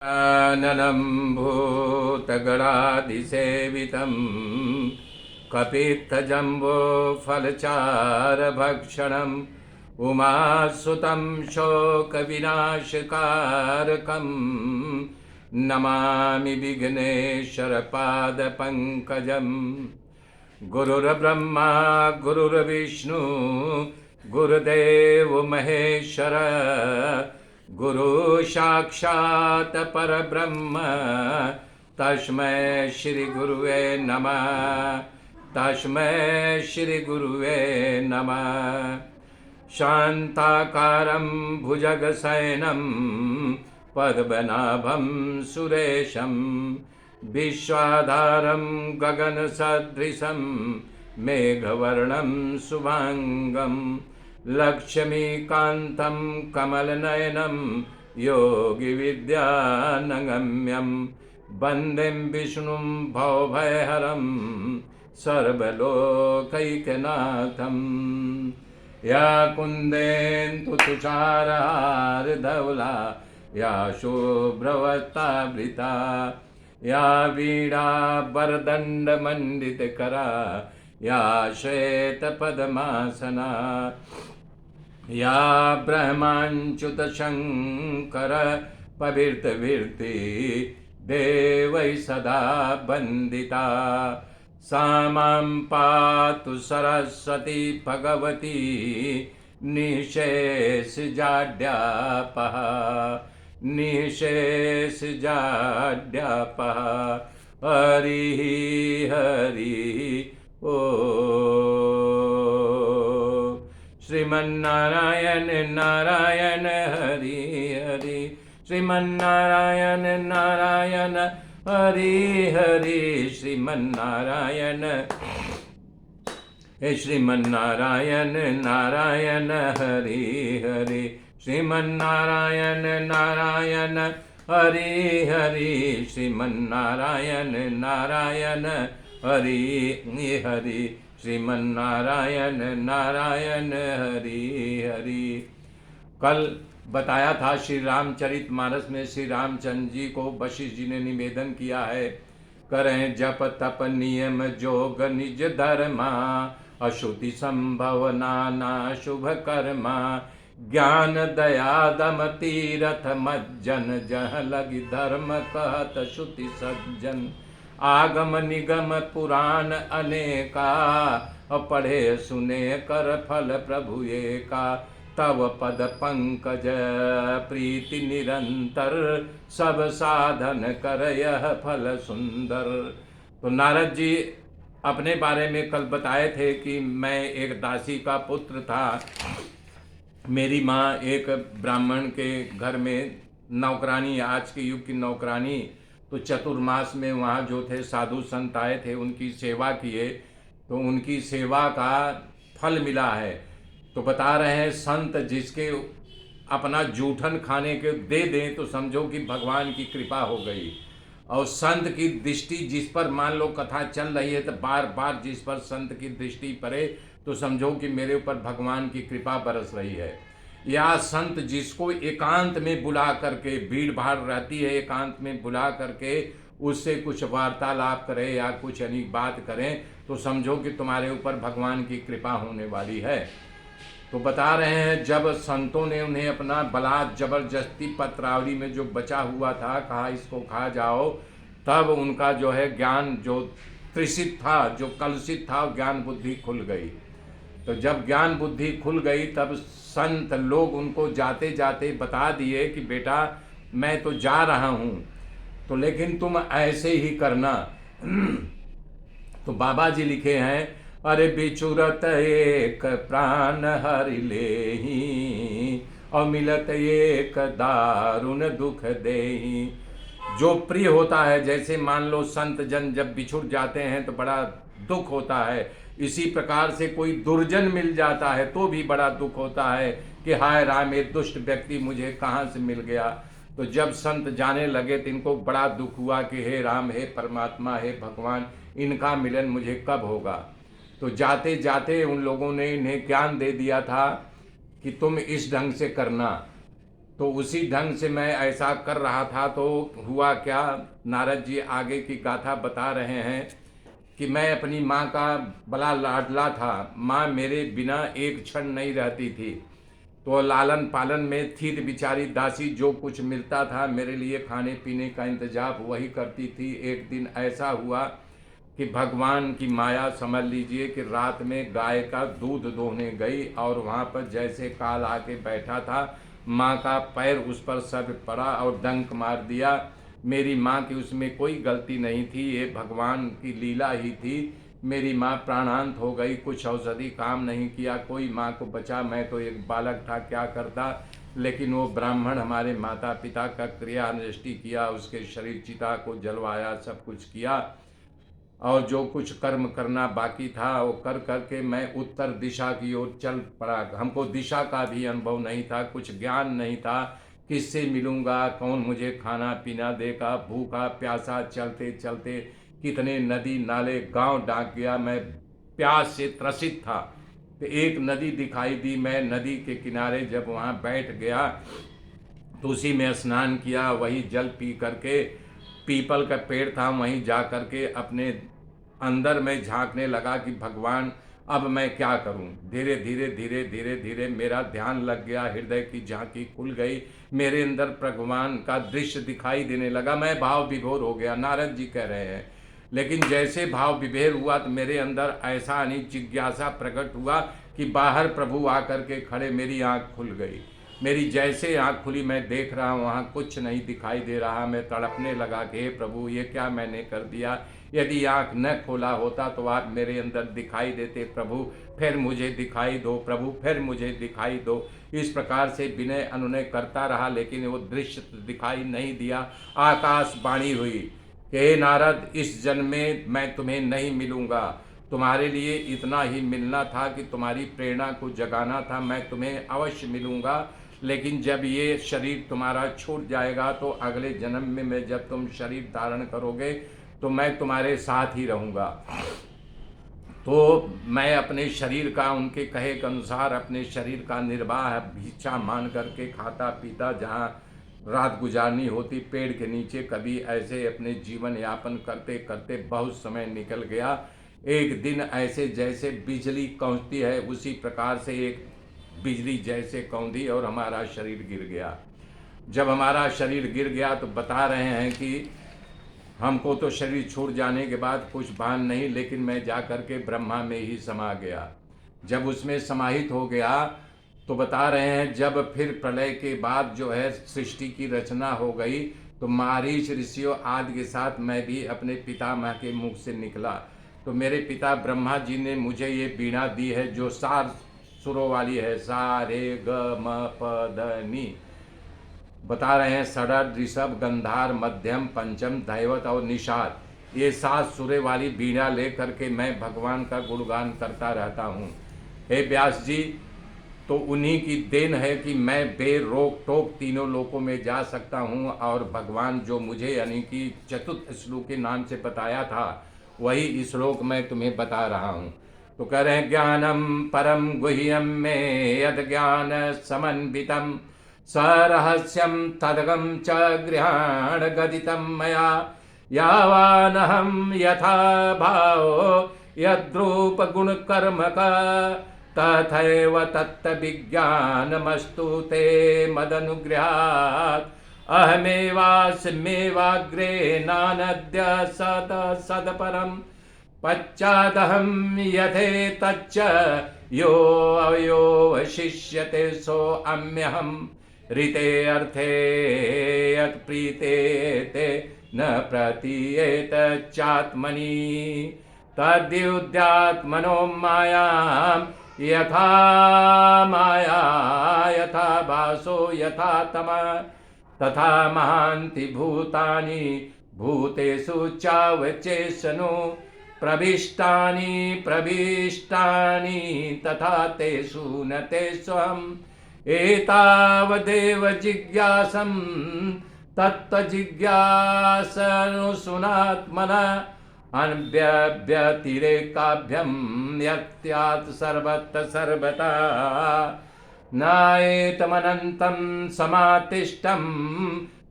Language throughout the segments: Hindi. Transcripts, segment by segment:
आननं भूतगणादिसेवितं कपित्थजम्बोफलचारभक्षणम् उमासुतं शोकविनाशकारकं नमामि विघ्नेश्वरपादपङ्कजम्। गुरुर्ब्रह्मा गुरुर्विष्णु गुरुदेव महेश्वर गुरु साक्षात् परब्रह्म तस्मै श्री गुरुवे नमः। तस्मै श्री गुरुवे नमः। शान्ताकारं भुजगशयनं पद्मनाभं सुरेशं विश्वाधारं गगनसदृशं मेघवर्णं शुभांगं लक्ष्मीकान्तं कमलनयनं योगिविद्यानगम्यं वन्दे विष्णुं भवभयहरं सर्वलोकैकनाथम्। या कुन्देन्दु तुषारहारधवला या शुभ्रवस्त्रावृता या वीणावरदण्डमण्डितकरा या श्वेतपद्मासना या ब्रह्माच्युतशङ्कर पवित्रवीर्ति देवै सदा वन्दिता। सा मां पातु सरस्वती भगवती निःशेषजाड्यापः निःशेषजाड्यापः। हरिः हरिः ओ श्रीमन्नारायण नारायण हरि हरि श्रीमन्नारायण नारायण हरि हरि श्रीमन्नारायण हे श्रीमन्नारायण नारायण हरि हरि श्रीमन्नारायण नारायण हरि हरि श्रीमन्नारायण नारायण हरि हरि श्रीमन्नारायण नारायण हरि हरि। कल बताया था श्री रामचरितमानस में श्री रामचंद्र जी को वशिष्ठ जी ने निवेदन किया है, करें जप तप नियम जोग निज धर्मा अशुद्धि संभव नाना शुभ कर्मा ज्ञान दया दम तीरथ मज्जन जह लगी धर्म कहत श्रुति सज्जन। आगम निगम पुराण अनेका पढ़े सुने कर फल प्रभु एका। तव पद पंकज प्रीति निरंतर सब साधन कर यह फल सुंदर। तो नारद जी अपने बारे में कल बताए थे कि मैं एक दासी का पुत्र था। मेरी माँ एक ब्राह्मण के घर में नौकरानी, आज के युग की नौकरानी, तो चतुर्मास में वहाँ जो थे साधु संत आए थे, उनकी सेवा किए, तो उनकी सेवा का फल मिला है। तो बता रहे हैं संत जिसके अपना जूठन खाने के दे दें तो समझो कि भगवान की कृपा हो गई। और संत की दृष्टि जिस पर मान लो कथा चल रही है तो बार बार जिस पर संत की दृष्टि पड़े तो समझो कि मेरे ऊपर भगवान की कृपा बरस रही है। या संत जिसको एकांत में बुला करके, भीड़ भाड़ रहती है, एकांत में बुला करके उससे कुछ वार्तालाप करें या कुछ अनेक बात करें तो समझो कि तुम्हारे ऊपर भगवान की कृपा होने वाली है। तो बता रहे हैं जब संतों ने उन्हें अपना बलात् जबरदस्ती पत्रावली में जो बचा हुआ था कहा इसको खा जाओ, तब उनका जो है ज्ञान जो त्रिषित था, जो कलुषित था, ज्ञान बुद्धि खुल गई। तो जब ज्ञान बुद्धि खुल गई तब संत लोग उनको जाते जाते बता दिए कि बेटा मैं तो जा रहा हूँ, तो लेकिन तुम ऐसे ही करना। तो बाबा जी लिखे हैं, अरे बिचुरत एक प्राण हरि लेहि और मिलत एक दारुण दुख देहि। जो प्रिय होता है, जैसे मान लो संत जन जब बिछुड़ जाते हैं तो बड़ा दुख होता है, इसी प्रकार से कोई दुर्जन मिल जाता है तो भी बड़ा दुख होता है कि हाय राम, ये दुष्ट व्यक्ति मुझे कहाँ से मिल गया। तो जब संत जाने लगे तो इनको बड़ा दुख हुआ कि हे राम, हे परमात्मा, हे भगवान, इनका मिलन मुझे कब होगा। तो जाते जाते उन लोगों ने इन्हें ज्ञान दे दिया था कि तुम इस ढंग से करना। तो उसी ढंग से मैं ऐसा कर रहा था तो हुआ क्या, नारद जी आगे की गाथा बता रहे हैं कि मैं अपनी माँ का बड़ा लाडला था। माँ मेरे बिना एक क्षण नहीं रहती थी। तो लालन पालन में थी तो बेचारी दासी, जो कुछ मिलता था मेरे लिए खाने पीने का इंतजाम वही करती थी। एक दिन ऐसा हुआ कि भगवान की माया समझ लीजिए कि रात में गाय का दूध दोहने गई और वहाँ पर जैसे काल आके बैठा था, माँ का पैर उस पर सब पड़ा और डंक मार दिया। मेरी माँ की उसमें कोई गलती नहीं थी, ये भगवान की लीला ही थी। मेरी माँ प्राणांत हो गई, कुछ औषधि काम नहीं किया, कोई माँ को बचा। मैं तो एक बालक था, क्या करता। लेकिन वो ब्राह्मण हमारे माता पिता का क्रिया निष्टि किया, उसके शरीर चिता को जलवाया, सब कुछ किया और जो कुछ कर्म करना बाकी था वो कर करके मैं उत्तर दिशा की ओर चल पड़ा। हमको दिशा का भी अनुभव नहीं था, कुछ ज्ञान नहीं था, किससे मिलूंगा, कौन मुझे खाना पीना देगा। भूखा प्यासा चलते चलते कितने नदी नाले गांव डाक गया, मैं प्यास से त्रसित था। तो एक नदी दिखाई दी, मैं नदी के किनारे जब वहाँ बैठ गया तो उसी में स्नान किया, वही जल पी करके, पीपल का पेड़ था वहीं जा करके अपने अंदर में झांकने लगा कि भगवान अब मैं क्या करूं। धीरे धीरे धीरे धीरे धीरे मेरा ध्यान लग गया, हृदय की झांकी खुल गई, मेरे अंदर भगवान का दृश्य दिखाई देने लगा। मैं भाव विभोर हो गया, नारद जी कह रहे हैं। लेकिन जैसे भाव विभेर हुआ तो मेरे अंदर ऐसा नहीं जिज्ञासा प्रकट हुआ कि बाहर प्रभु आकर के खड़े, मेरी आंख खुल गई। मेरी जैसे आँख खुली, मैं देख रहा हूँ वहाँ कुछ नहीं दिखाई दे रहा। मैं तड़पने लगा कि हे प्रभु ये क्या मैंने कर दिया, यदि आँख न खोला होता तो आप मेरे अंदर दिखाई देते। प्रभु फिर मुझे दिखाई दो, प्रभु फिर मुझे दिखाई दो। इस प्रकार से विनय अनुनय करता रहा, लेकिन वो दृश्य दिखाई नहीं दिया। आकाशवाणी हुई कि हे नारद, इस जन्म में मैं तुम्हें नहीं मिलूंगा, तुम्हारे लिए इतना ही मिलना था कि तुम्हारी प्रेरणा को जगाना था। मैं तुम्हें अवश्य मिलूंगा, लेकिन जब ये शरीर तुम्हारा छूट जाएगा तो अगले जन्म में जब तुम शरीर धारण करोगे तो मैं तुम्हारे साथ ही रहूँगा। तो मैं अपने शरीर का, उनके कहे के अनुसार अपने शरीर का निर्वाह भिक्षा मान करके खाता पीता, जहाँ रात गुजारनी होती पेड़ के नीचे, कभी ऐसे अपने जीवन यापन करते करते बहुत समय निकल गया। एक दिन ऐसे जैसे बिजली कौंधती है उसी प्रकार से एक बिजली जैसे कौंधी और हमारा शरीर गिर गया। जब हमारा शरीर गिर गया तो बता रहे हैं कि हमको तो शरीर छूट जाने के बाद कुछ भान नहीं, लेकिन मैं जा कर के ब्रह्मा में ही समा गया। जब उसमें समाहित हो गया तो बता रहे हैं जब फिर प्रलय के बाद जो है सृष्टि की रचना हो गई तो मारीच ऋषियों आदि के साथ मैं भी अपने पितामह के मुख से निकला। तो मेरे पिता ब्रह्मा जी ने मुझे ये वीणा दी है जो 4 सुरों वाली है, सा रे ग म प ध नी। बता रहे हैं षडर ऋषभ गंधार मध्यम पंचम दैवत और निषाद, ये 7 सुरें वाली वीणा ले करके मैं भगवान का गुणगान करता रहता हूँ। हे व्यास जी, तो उन्हीं की देन है कि मैं बेरोक टोक तीनों लोकों में जा सकता हूँ। और भगवान जो मुझे यानी कि चतुर्थ श्लोक के नाम से बताया था वही श्लोक मैं तुम्हें बता रहा हूँ। तो कह रहे हैं ज्ञानम परम गुह्यम में यद ज्ञान समन्वितम सरहस्यम तदगम च गृहाण गदितम मया यावानहम यथा भाव यद्रूप गुण कर्म का तथैव तत्त्वविज्ञानमस्तु ते मदनुग्रहात् अहमेवास्मेवाग्रे नानद्य सत सदपरं पश्चादहं यथेतच्च यो अवयोवशिष्यते सो अम्यहं ऋते अर्थे यत् प्रीते ते न प्रतीयेत चात्मनि तद्युद्यात्मनो मायां यथा माया यथा भासो यथा तमः तथा महान्ति भूतानि भूतेषु चावचेषनु प्रविष्टानि प्रविष्टानि तथा तेषु न तेष्वहम् एतावदेव जिज्ञासं तत्त्वजिज्ञासनुसुनात्मनः अनव्यतिरेकाभ्यं यत्यात् सर्वत्र सर्वथा नाएतमनन्तं समातिष्ठं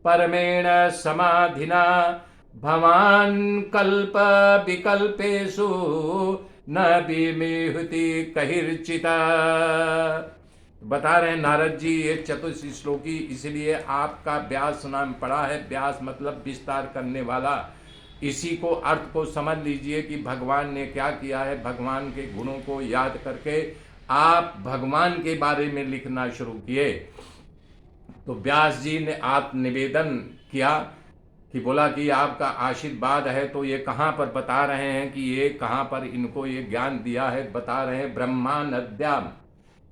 परमेण समाधिना भवान् कल्प विकल्पेषु न विमिहुति कहिर्चिता। बता रहे हैं नारद जी ये चतुर्थ श्लोकी इसलिए आपका व्यास नाम पड़ा है। व्यास मतलब विस्तार करने वाला। इसी को अर्थ को समझ लीजिए कि भगवान ने क्या किया है। भगवान के गुणों को याद करके आप भगवान के बारे में लिखना शुरू किए। तो व्यास जी ने आप निवेदन किया कि बोला कि आपका आशीर्वाद है। तो ये कहाँ पर बता रहे हैं कि ये कहाँ पर इनको ये ज्ञान दिया है। बता रहे हैं ब्रह्मा नद्याम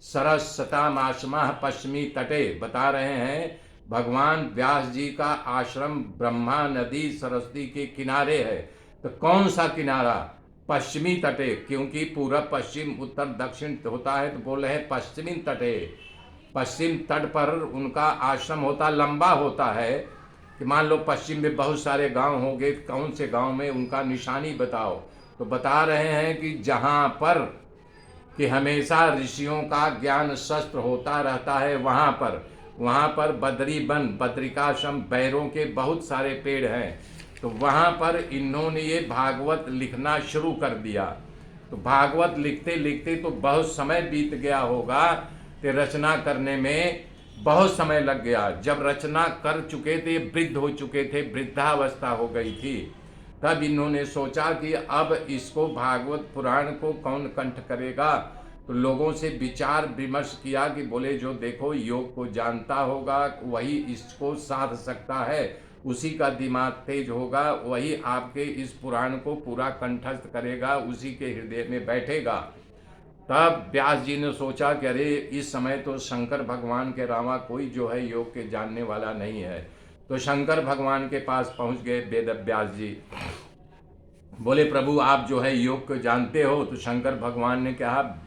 सरस्वतामाश्मा पश्चिमी तटे। बता रहे हैं भगवान व्यास जी का आश्रम ब्रह्मा नदी सरस्वती के किनारे है। तो कौन सा किनारा? पश्चिमी तटे, क्योंकि पूरब पश्चिम उत्तर दक्षिण होता है। तो बोल रहे हैं पश्चिमी तटे। पश्चिम तट पर उनका आश्रम होता, लंबा होता है कि मान लो पश्चिम में बहुत सारे गांव होंगे, कौन से गांव में उनका निशानी बताओ। तो बता रहे हैं कि जहां पर कि हमेशा ऋषियों का ज्ञान शस्त्र होता रहता है, वहाँ पर बद्री वन, बद्रिकाश्रम, बैरों के बहुत सारे पेड़ हैं। तो वहाँ पर इन्होंने ये भागवत लिखना शुरू कर दिया। तो भागवत लिखते लिखते तो बहुत समय बीत गया होगा। तो रचना करने में बहुत समय लग गया। जब रचना कर चुके थे, वृद्ध हो चुके थे, वृद्धावस्था हो गई थी। तब इन्होंने सोचा कि अब इसको भागवत पुराण को कौन कंठ करेगा। तो लोगों से विचार विमर्श किया कि बोले जो देखो योग को जानता होगा वही इसको साध सकता है, उसी का दिमाग तेज होगा, वही आपके इस पुराण को पूरा कंठस्थ करेगा, उसी के हृदय में बैठेगा। तब व्यास जी ने सोचा कि अरे इस समय तो शंकर भगवान के अलावा कोई जो है योग के जानने वाला नहीं है। तो शंकर भगवान के पास पहुंच गए वेद व्यास जी। बोले प्रभु आप जो है योग को जानते हो। तो शंकर भगवान ने कहा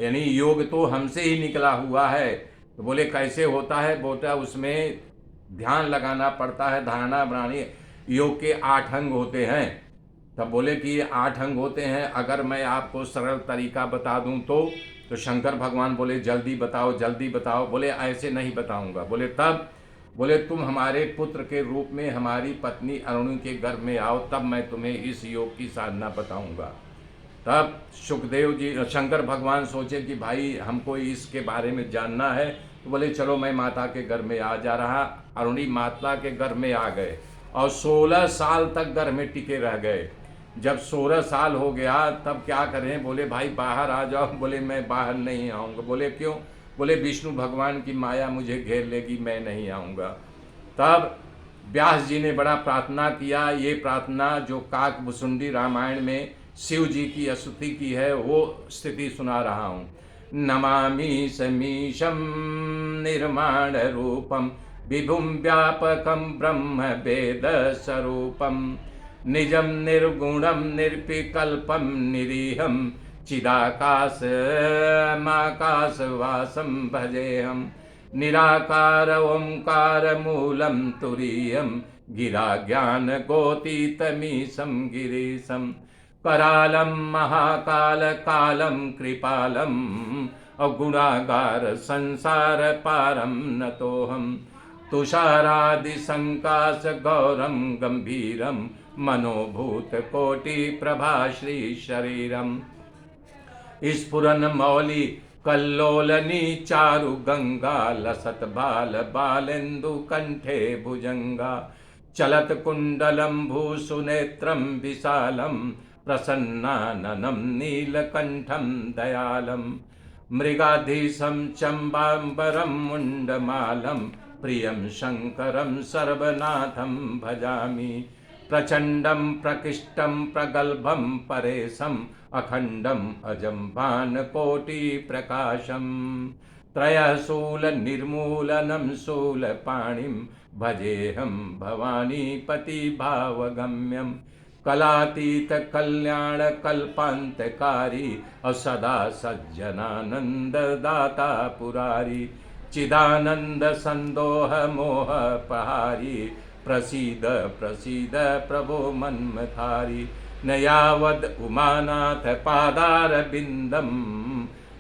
यानी योग तो हमसे ही निकला हुआ है। तो बोले कैसे होता है? बोला उसमें ध्यान लगाना पड़ता है, धारणा बनानी। योग के 8 अंग होते हैं। तब बोले कि ये 8 अंग होते हैं, अगर मैं आपको सरल तरीका बता दूं तो शंकर भगवान बोले जल्दी बताओ जल्दी बताओ। बोले ऐसे नहीं बताऊंगा। बोले तब? बोले तुम हमारे पुत्र के रूप में हमारी पत्नी अरुणी के गर्भ में आओ, तब मैं तुम्हें इस योग की साधना बताऊंगा। तब सुखदेव जी शंकर भगवान सोचे कि भाई हमको इसके बारे में जानना है। तो बोले चलो मैं माता के गर्भ में आ जा रहा। अरुणी माता के गर्भ में आ गए और 16 साल तक गर्भ में टिके रह गए। जब 16 साल हो गया तब क्या करें? बोले भाई बाहर आ जाओ। बोले मैं बाहर नहीं आऊँगा। बोले क्यों? बोले विष्णु भगवान की माया मुझे घेर लेगी, मैं नहीं आऊँगा। तब व्यास जी ने बड़ा प्रार्थना किया। ये प्रार्थना जो काकभुसुंडी रामायण में शिव जी की स्तुति की है वो स्थिति सुना रहा हूँ। नमामि समीशं निर्माण रूपम विभुम व्यापकम ब्रह्म वेद स्वरूपम निजम निर्गुणम निर्विकल्पम निरीहम चिदाकाशमाकाशवासं भजेहम निराकार ओंकार मूलम तुरीयम गिरा ज्ञान गोतीतमीशं गिरीशम करालम महाकाल कालम कृपालम अगुणागार संसार पारम नतोहम तुषारादि संकाश गौरम गंभीरम मनोभूत कोटि प्रभा श्री शरीरम स्फुरन मौली कल्लोलनी चारु गंगा लसत बाल बालेन्दु कंठे भुजंगा चलत कुंडलम भूसुनेत्रम विशालम प्रसन्नाननं नीलकंठम दयालम मृगाधीशं चंबांबरम मुंडमालम प्रियं शंकरं सर्वनाथं भजामि प्रचंडं प्रकृष्टं प्रगल्भं परेशं अखंडं अजं भानकोटि प्रकाशं त्रयशूल निर्मूलनं शूलपाणिं भजेऽहं भवानीपति भावगम्यं कलातीत कल्याण कल्पांतकारी और सदा सज्जनानंद दाता पुरारी चिदानंद संदोह मोह पहारी प्रसीद प्रसीद प्रभो मन्मथारी न यावद उमानाथ पादार बिंदम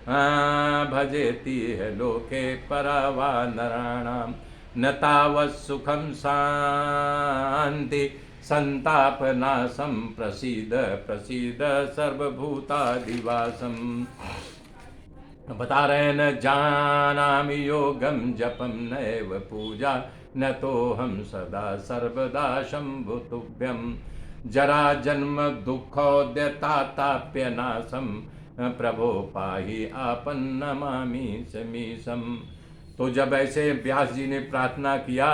भजेति है लोके परावा नराणाम न तावत् सुखम शांति संताप नाशम प्रसीद प्रसीद सर्वभूतादिवासम। बता रहे न जानामि योगम जपम नैव पूजा न तो हम सदा सर्वदा शंभु तुभ्यम जरा जन्म दुःखोद्यताताप्य नाशम प्रभो पाहि आपन नमामि समीसम। तो जब ऐसे व्यास जी ने प्रार्थना किया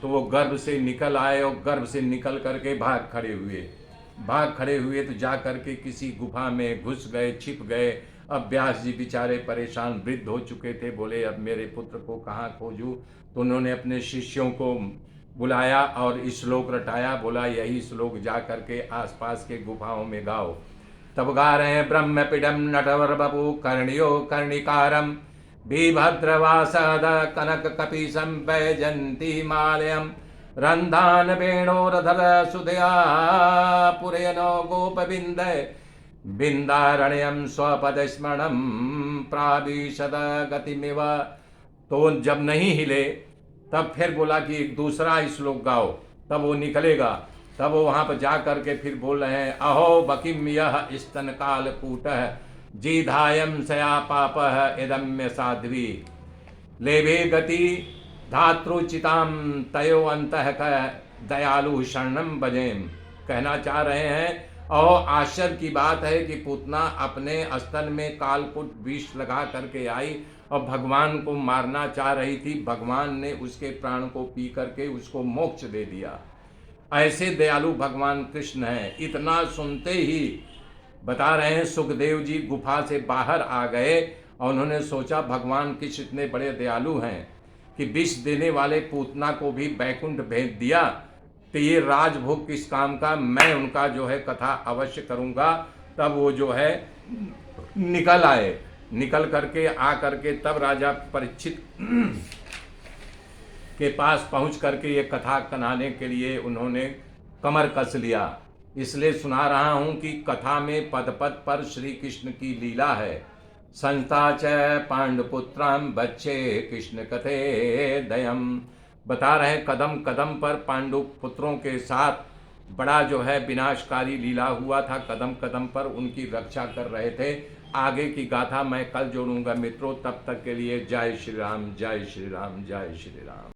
तो वो गर्भ से निकल आए और गर्भ से निकल करके भाग खड़े हुए तो जा करके किसी गुफा में घुस गए, छिप गए। अब व्यास जी बेचारे परेशान, वृद्ध हो चुके थे। बोले अब मेरे पुत्र को कहाँ खोजूं? तो उन्होंने अपने शिष्यों को बुलाया और श्लोक रटाया। बोला यही श्लोक जा करके आसपास के गुफाओं में गाओ। तब गा रहे हैं ब्रह्मपिडम नटवर बपु कर्णियो कर्णिकारम बीभद्रवासद कनक कपीसम वैजंती मालयम रंधान वेणोरधर सुदया पुरेनो गोपबिंद बिंदारण्यम स्वपदस्मरणम प्राविशद गतिमिव। तो जब नहीं हिले तब फिर बोला कि एक दूसरा श्लोक गाओ, तब वो निकलेगा। तब वो वहां पर जा करके फिर बोल रहे हैं अहो बकिम यह स्तन काल कूटः जीधायम सया पापः इदम्य साध्वी लेभे गति धातृचिताम तयो अंतः दयालु शरणम भजेम। कहना चाह रहे हैं और आश्चर्य की बात है कि पूतना अपने स्तन में कालकूट विष लगा करके आई और भगवान को मारना चाह रही थी। भगवान ने उसके प्राण को पी करके उसको मोक्ष दे दिया। ऐसे दयालु भगवान कृष्ण हैं। इतना सुनते ही बता रहे हैं सुखदेव जी गुफा से बाहर आ गए और उन्होंने सोचा भगवान कृष्ण इतने बड़े दयालु हैं कि विष देने वाले पूतना को भी बैकुंठ भेज दिया, तो ये राजभोग किस काम का? मैं उनका जो है कथा अवश्य करूंगा। तब वो जो है निकल आए, निकल करके आ करके तब राजा परीक्षित के पास पहुंच करके ये कथा कनाने के लिए उन्होंने कमर कस लिया। इसलिए सुना रहा हूं कि कथा में पद पद पर श्री कृष्ण की लीला है। संस्था च पांडुपुत्राम बच्चे कृष्ण कथे दयम। बता रहे कदम कदम पर पांडु पुत्रों के साथ बड़ा जो है विनाशकारी लीला हुआ था। कदम कदम पर उनकी रक्षा कर रहे थे। आगे की गाथा मैं कल जोड़ूंगा मित्रों। तब तक के लिए जय श्री राम, जय श्री राम, जय श्री राम।